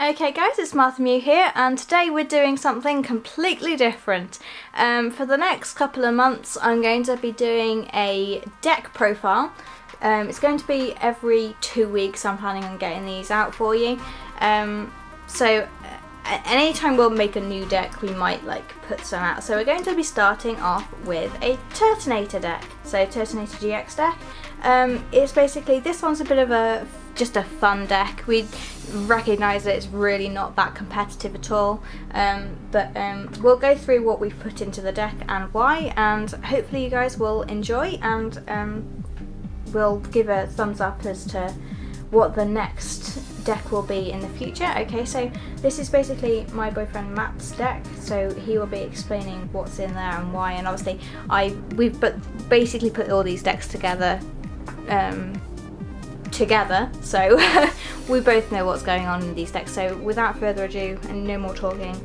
Okay guys, it's Martha Mew here, and today we're doing something completely different. For the next couple of months I'm going to be doing a deck profile. It's going to be every 2 weeks. I'm planning on getting these out for you. Anytime we'll make a new deck, we might put some out. So we're going to be starting off with a Turtonator deck. So Turtonator GX deck. It's basically, this one's a bit of just a fun deck. We recognise that it's really not that competitive at all, but we'll go through what we've put into the deck and why, and hopefully you guys will enjoy, and we'll give a thumbs up as to what the next deck will be in the future. Okay, so this is basically my boyfriend Matt's deck, so he will be explaining what's in there and why, and obviously we've basically put all these decks together, so we both know what's going on in these decks. So without further ado and no more talking,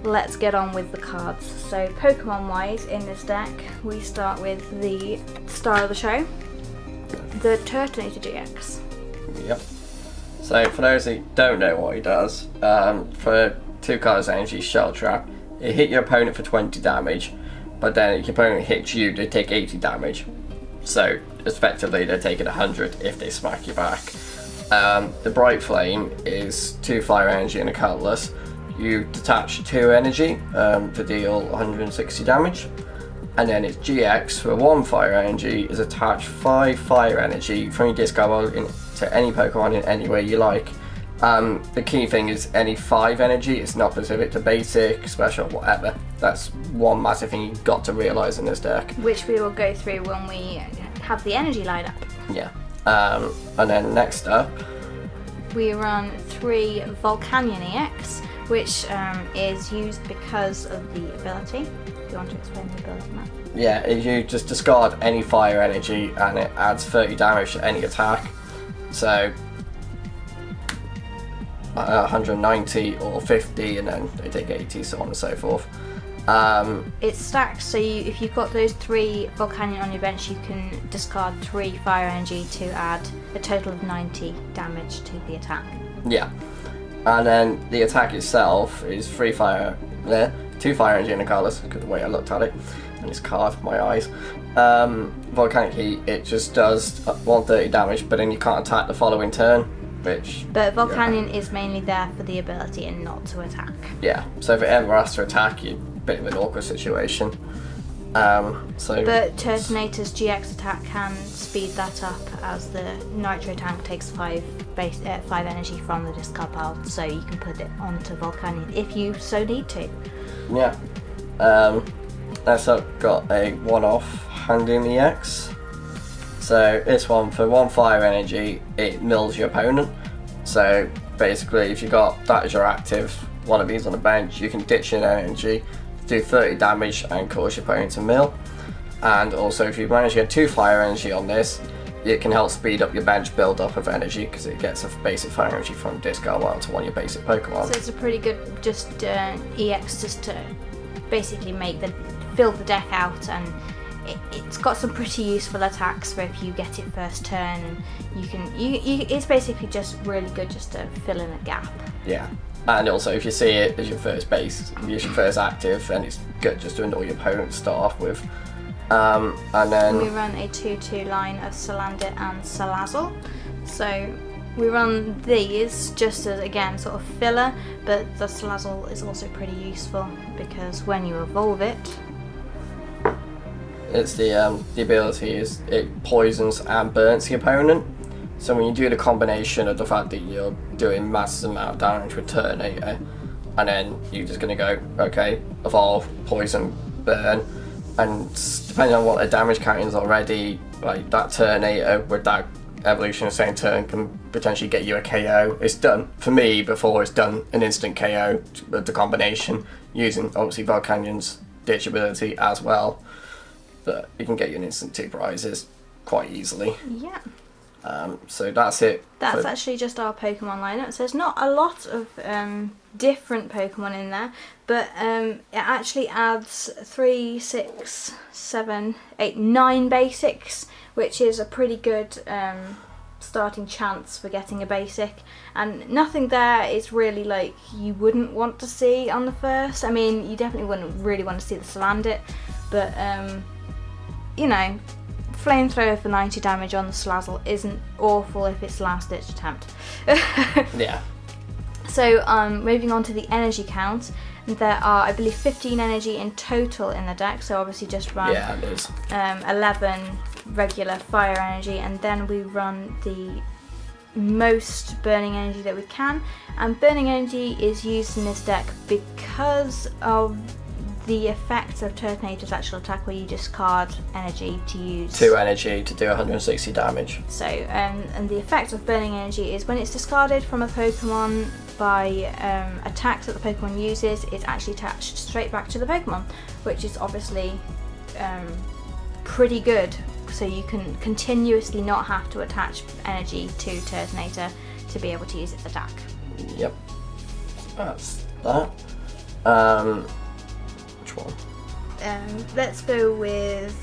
let's get on with the cards. So Pokemon wise in this deck, we start with the star of the show, the Turtonator GX. Yep. So for those who don't know what he does, for 2 cards energy Shell Trap, it hit your opponent for 20 damage, but then if your opponent hits you, they take 80 damage. So effectively they're taking 100 if they smack you back. The Bright Flame is 2 fire energy and a colorless. You detach 2 energy to deal 160 damage, and then its GX for 1 fire energy is attach 5 fire energy from your discard to any Pokemon in any way you like. The key thing is any 5 energy, it's not specific to basic, special, whatever. That's one massive thing you've got to realise in this deck. Which we will go through when we have the energy lineup. Yeah. And then next up, we run 3 Volcanion EX, which is used because of the ability. Do you want to explain the ability, Matt? Yeah, you just discard any fire energy and it adds 30 damage to any attack. So 190 or 50, and then they take 80, so on and so forth. It stacks, so if you've got those 3 Volcanion on your bench, you can discard 3 fire energy to add a total of 90 damage to the attack. Yeah, and then the attack itself is 2 fire energy and a colorless, because the way I looked at it, and it's carved my eyes. Volcanic Heat, it just does 130 damage, but then you can't attack the following turn. But Volcanion is mainly there for the ability and not to attack. Yeah, so if it ever has to attack, you're a bit of an awkward situation. But Turtonator's GX attack can speed that up, as the Nitro tank takes 5 energy from the discard pile, so you can put it onto Volcanion if you so need to. Yeah. Next up, got a one-off Handing EX. So this one, for 1 fire energy, it mills your opponent. So basically, if you got that as your active, one of these on the bench, you can ditch an energy, do 30 damage and cause your opponent to mill. And also, if you manage to get 2 fire energy on this, it can help speed up your bench build up of energy, because it gets a basic fire energy from discard one to one of your basic Pokemon. So it's a pretty good EX just to basically fill the deck out, and it's got some pretty useful attacks for if you get it first turn, and it's basically just really good just to fill in a gap. Yeah, and also if you see it as your first base, your first active, then it's good just to annoy your opponent to start off with. And then we run a 2-2 line of Salandit and Salazzle. So we run these just as, again, sort of filler, but the Salazzle is also pretty useful because when you evolve it, it's the ability is it poisons and burns the opponent. So when you do the combination of the fact that you're doing massive amount of damage with Turtonator, and then you're just going to go, okay, evolve, poison, burn, and depending on what the damage count is already, like that Turtonator with that evolution of the same turn can potentially get you a KO. It's done for me before it's done an instant KO with the combination, using obviously Volcanion's ditch ability as well. But it can get you an instant 2 prizes quite easily. Yeah. So that's it. That's actually just our Pokemon lineup. So there's not a lot of different Pokemon in there, but it actually adds 3, 6, 7, 8, 9 basics, which is a pretty good starting chance for getting a basic, and nothing there is really like you wouldn't want to see on the first. I mean, you definitely wouldn't really want to see the Salandit, but you know, flamethrower for 90 damage on the Salazzle isn't awful if it's last ditch attempt. Yeah. So moving on to the energy count, there are, I believe, 15 energy in total in the deck, so obviously just run 11 regular fire energy, and then we run the most burning energy that we can, and burning energy is used in this deck because of the effect of Turtonator's actual attack, where you discard energy to use 2 energy to do 160 damage. So and the effect of burning energy is when it's discarded from a Pokemon by attacks that the Pokemon uses, it's actually attached straight back to the Pokemon, which is obviously pretty good, so you can continuously not have to attach energy to Turtonator to be able to use its attack. Yep, that's that. Which one? Let's go with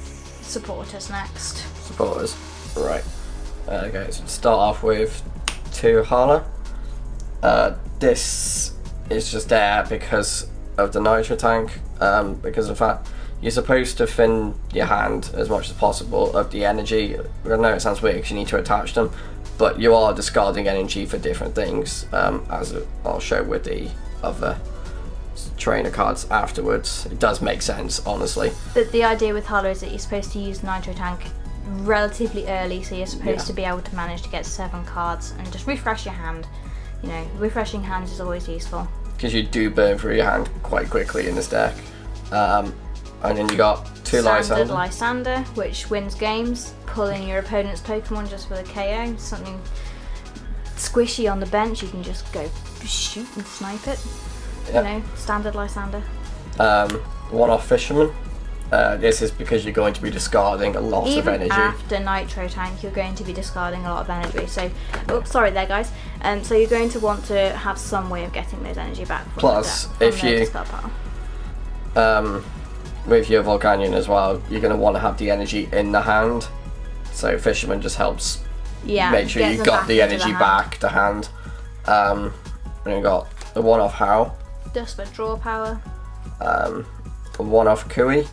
supporters next. Supporters, right. Okay, so start off with 2 Hala. This is just there because of the Nitro Tank, because of that you're supposed to thin your hand as much as possible of the energy. I know it sounds weird because you need to attach them, but you are discarding energy for different things, as I'll show with the other trainer cards afterwards. It does make sense, honestly. But the idea with Hala is that you're supposed to use Nitro Tank relatively early, so you're supposed to be able to manage to get 7 cards and just refresh your hand. You know, refreshing hands is always useful. Because you do burn through your hand quite quickly in this deck. And then you got 2 Standard Lysander. Lysander, which wins games, pulling your opponent's Pokemon just for the KO. Something squishy on the bench, you can just go shoot and snipe it. Yep. You know, standard Lysander. 1-off Fisherman. This is because you're going to be discarding a lot of energy. Even after Nitro Tank, you're going to be discarding a lot of energy. So, oops, sorry there, guys. So you're going to want to have some way of getting those energy back. From Plus, if you with your Volcanion as well, you're going to want to have the energy in the hand. So Fisherman just helps make sure you got the energy back to hand. And you got the 1-off Howl. Just for draw power. 1-off Kui.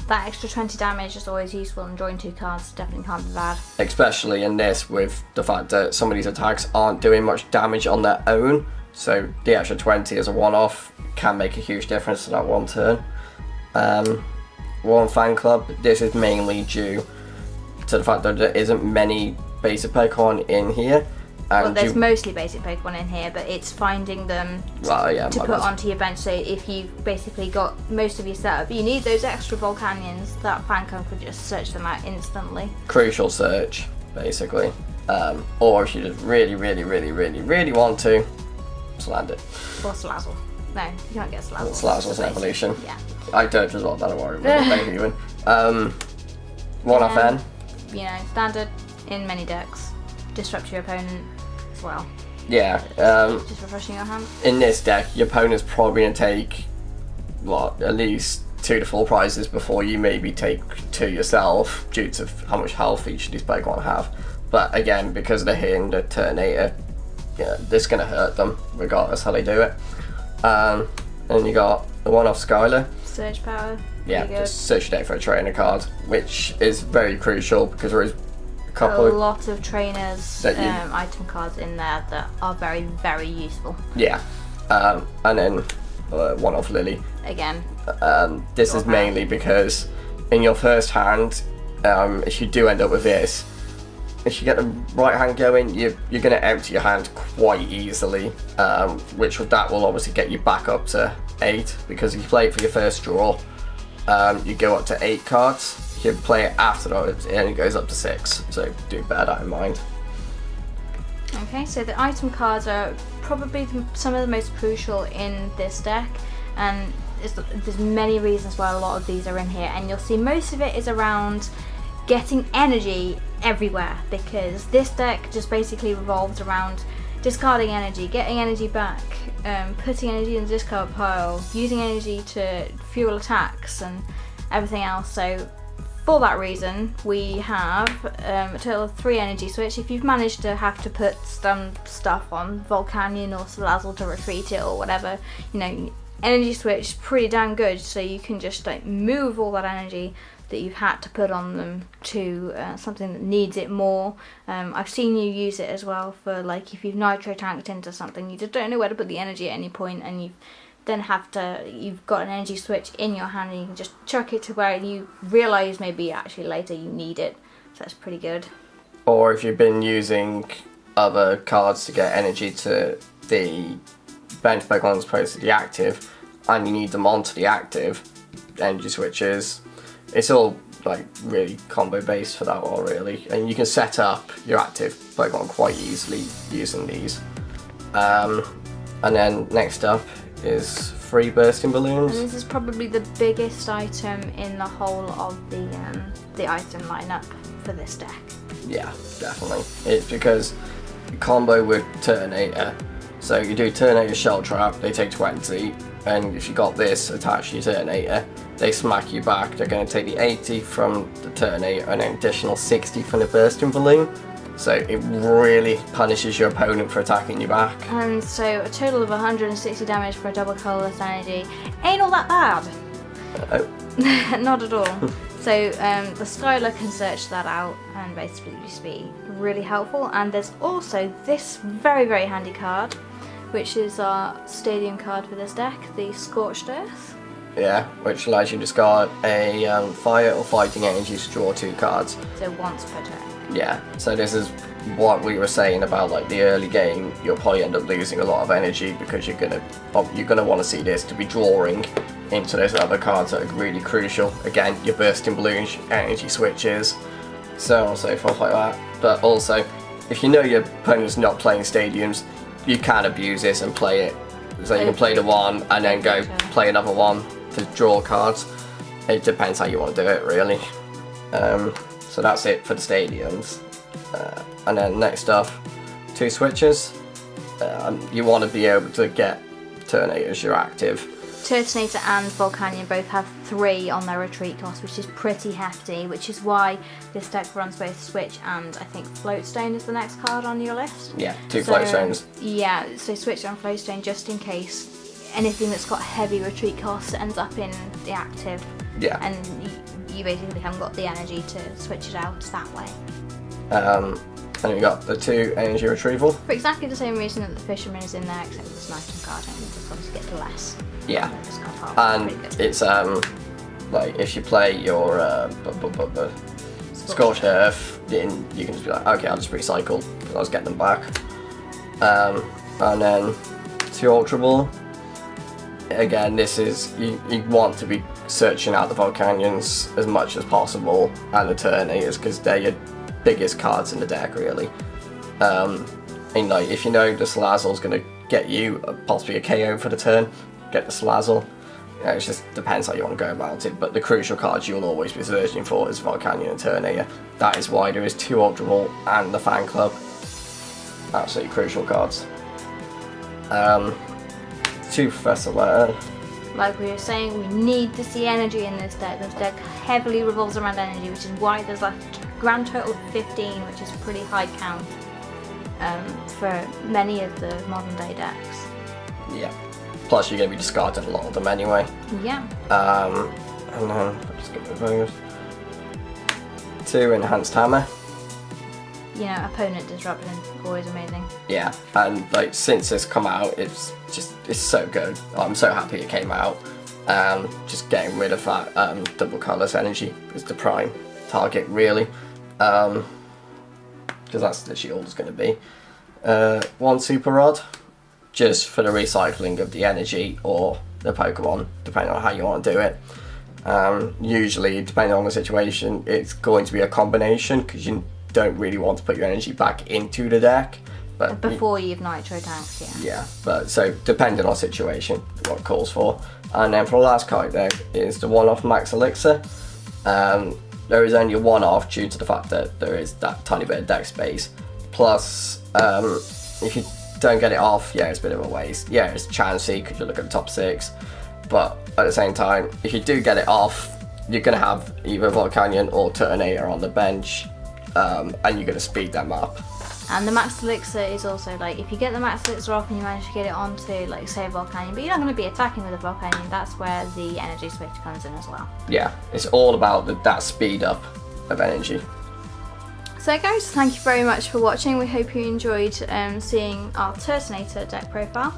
That extra 20 damage is always useful, and drawing 2 cards definitely can't be bad. Especially in this, with the fact that some of these attacks aren't doing much damage on their own, so the extra 20 as a 1-off can make a huge difference to that one turn. 1 Fan Club. This is mainly due to the fact that there isn't many basic Pokemon in here. And well, there's mostly basic Pokemon in here, but it's finding them to put onto your bench. So if you've basically got most of your setup, you need those extra Volcanions, that Fan Club could just search them out instantly. Crucial search, basically. Or if you just really want to, land it. Or Salazzle. No, you can't get Salazzle. Salazzle's an evolution. Yeah. I don't as well, don't worry about it. Even. 1-off N. You know, standard in many decks. Disrupt your opponent as well. Yeah. Just refreshing your hand. In this deck, your opponent's probably going to take at least 2 to 4 prizes before you maybe take 2 yourself, due to how much health each of these Pokemon have. But again, because they're hitting the Turtonator, this is going to hurt them regardless how they do it. And you got the 1-off Skylar. Surge power. Yeah, just search your deck for a trainer card, which is very crucial because there is a lot of trainers item cards in there that are very useful. Yeah. And then 1-off Lily. Again. This is mainly because in your first hand, if you do end up with this, if you get the right hand going, you're going to empty your hand quite easily, which that will obviously get you back up to 8, because if you play it for your first draw, you go up to 8 cards. If you play it after that, it only goes up to 6, so do bear that in mind. Okay, so the item cards are probably some of the most crucial in this deck, and there's many reasons why a lot of these are in here, and you'll see most of it is around getting energy everywhere, because this deck just basically revolves around discarding energy, getting energy back, putting energy in the discard pile, using energy to fuel attacks and everything else. So for that reason, we have a total of 3 energy switch. If you've managed to have to put some stuff on Volcanion or Salazzle to retreat it or whatever, you know, energy switch is pretty damn good, so you can just like move all that energy that you've had to put on them to something that needs it more. I've seen you use it as well for like if you've nitro tanked into something, you just don't know where to put the energy at any point, and you then you've got an energy switch in your hand and you can just chuck it to where you realise maybe actually later you need it. So that's pretty good. Or if you've been using other cards to get energy to the bench Pokemon as opposed to the active, and you need them onto the active energy switches, it's all like really combo based for that one really, and you can set up your active Pokemon quite easily using these. And then next up is 3 bursting balloons. And this is probably the biggest item in the whole of the item lineup for this deck. Yeah, definitely. It's because combo with Turtonator. So you do Turtonator Shell Trap, they take 20, and if you got this attached to your Turtonator, they smack you back. They're going to take the 80 from the Turtonator and an additional 60 from the bursting balloon. So it really punishes your opponent for attacking you back. And so a total of 160 damage for a double colourless energy ain't all that bad. Not at all. So the Skylar can search that out and basically just be really helpful. And there's also this very, very handy card, which is our stadium card for this deck, the Scorched Earth. Yeah, which allows you to discard a fire or fighting energy to draw 2 cards. So once per turn. Yeah, so this is what we were saying about like the early game. You'll probably end up losing a lot of energy because you're gonna want to see this to be drawing into those other cards that are really crucial. Again, your bursting balloons, your energy switches, so on and so forth like that. But also, if you know your opponent's not playing stadiums, you can abuse this and play it. So you can play the one and then go play another one to draw cards. It depends how you want to do it, really. So that's it for the stadiums. And then next up, 2 switches. You want to be able to get Turtonator as your active. Turtonator and Volcanion both have 3 on their retreat cost, which is pretty hefty, which is why this deck runs both Switch and I think Floatstone is the next card on your list. Yeah, 2 Floatstones. Yeah, so Switch and Floatstone just in case anything that's got heavy retreat costs ends up in the active. Yeah. And you basically haven't got the energy to switch it out that way. And we got the 2 energy retrieval. For exactly the same reason that the Fisherman is in there, except with this nice card, and you just obviously get less. Yeah. And it's like if you play your Scorched Earth, then you can just be like, okay, I'll just recycle because I was getting them back. And then 2 Ultra Ball. Again, this is you want to be searching out the Volcanions as much as possible and the Turtonators because they're your biggest cards in the deck, really. And like if you know the Salazzle's going to get you possibly a KO for the turn, get the Salazzle. It just depends how you want to go about it, but the crucial cards you'll always be searching for is Volcanion and Turtonator. That is why there is 2 Ultra Ball and the Fan Club. Absolutely crucial cards. 2 Professor Letter. Like we were saying, we need to see energy in this deck. This deck heavily revolves around energy, which is why there's a grand total of 15, which is a pretty high count for many of the modern day decks. Yeah. Plus you're going to be discarding a lot of them anyway. Yeah. And then, I'll just get rid of those. 2 Enhanced Hammer. You know, opponent disruption, always amazing. Yeah, and like since it's come out, it's so good. I'm so happy it came out. Just getting rid of that double colourless energy is the prime target, really. Because that's literally all it's going to be. 1 Super Rod, just for the recycling of the energy or the Pokemon, depending on how you want to do it. Usually, depending on the situation, it's going to be a combination because you don't really want to put your energy back into the deck. But before you've nitro tanked, yeah. Yeah, but so depending on situation, what it calls for. And then for the last card there is the one-off Max Elixir. There is only a one-off due to the fact that there is that tiny bit of deck space. Plus, if you don't get it off, yeah, it's a bit of a waste. Yeah, it's chancey because you look at the top 6. But at the same time, if you do get it off, you're going to have either Volcanion or Turtonator on the bench, and you're going to speed them up. And the Max Elixir is also like, if you get the Max Elixir off and you manage to get it onto, like, say, Volcanion, but you're not going to be attacking with a Volcanion, that's where the energy switch comes in as well. Yeah, it's all about that speed up of energy. So guys, thank you very much for watching. We hope you enjoyed seeing our Turtonator deck profile.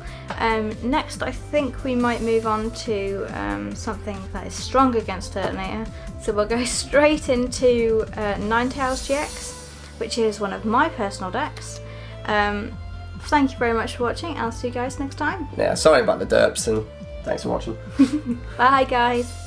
Next, I think we might move on to something that is strong against Turtonator. So we'll go straight into Ninetales GX, which is one of my personal decks. Thank you very much for watching. I'll see you guys next time. Yeah, sorry about the derps, and thanks for watching. Bye guys.